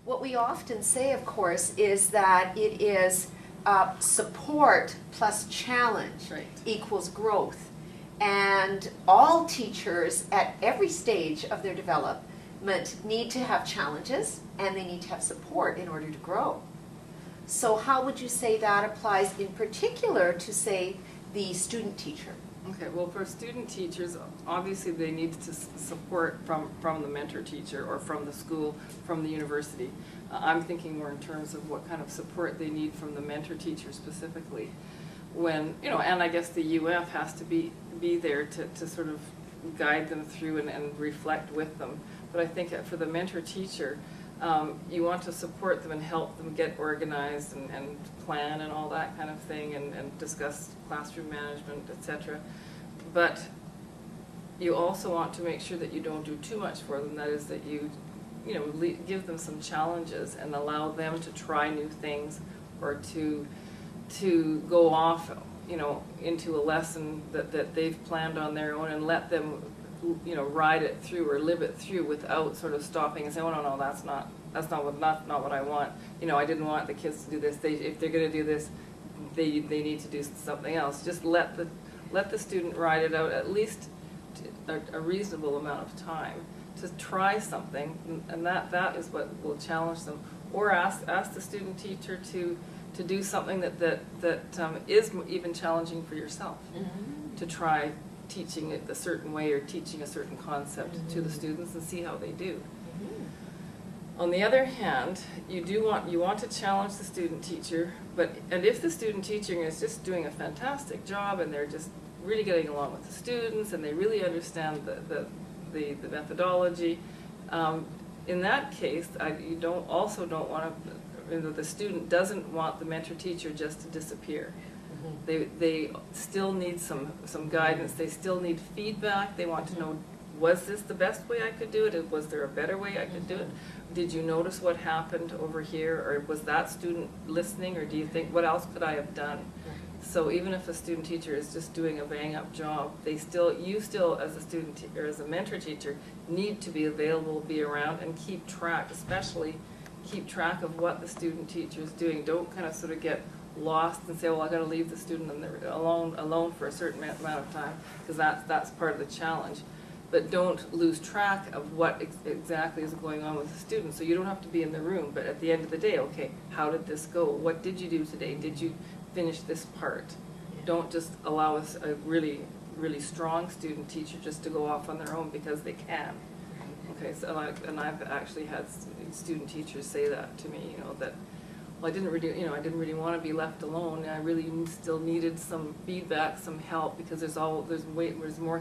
What we often say, of course, is that it is support plus challenge Right. equals growth. And all teachers at every stage of their development need to have challenges and they need to have support in order to grow. So how would you say that applies in particular to, say, the student teacher? Okay, well, for student teachers, obviously they need to support from the mentor teacher or from the school, from the university. I'm thinking more in terms of what kind of support they need from the mentor teacher specifically. When, and I guess the UF has to be there to sort of guide them through and reflect with them. But I think for the mentor teacher, you want to support them and help them get organized and plan and all that kind of thing and discuss classroom management, etc. But you also want to make sure that you don't do too much for them. That is that you give them some challenges and allow them to try new things or to go off into a lesson that they've planned on their own and let them ride it through or live it through without sort of stopping and saying, oh no, that's not what I want. I didn't want the kids to do this. If they're going to do this, they need to do something else. Just let the student ride it out at least a reasonable amount of time to try something, and that is what will challenge them. Or ask the student teacher to do something that is even challenging for yourself. Mm-hmm. To try teaching it a certain way or teaching a certain concept to the students and see how they do. On the other hand, you want to challenge the student teacher, and if the student teacher is just doing a fantastic job and they're just really getting along with the students and they really understand the methodology, in that case, you don't want to. The student doesn't want the mentor teacher just to disappear. They still need some guidance. They still need feedback. They want to know, was this the best way I could do it? Was there a better way I could do it? Did you notice what happened over here? Or was that student listening? Or do you think, what else could I have done? So even if a student teacher is just doing a bang-up job, you still as a student or as a mentor teacher need to be available, be around, and keep track, especially keep track of what the student teacher is doing. Don't kind of sort of get lost and say, well, I got to leave the student alone for a certain amount of time, because that's part of the challenge. But don't lose track of what exactly is going on with the student. So you don't have to be in the room, but at the end of the day, okay, how did this go? What did you do today? Did you finish this part? Don't just allow us a really, really strong student teacher just to go off on their own because they can. Okay, so I've actually had student teachers say that to me, that, well, I didn't really want to be left alone. I really still needed some feedback, some help, because there's more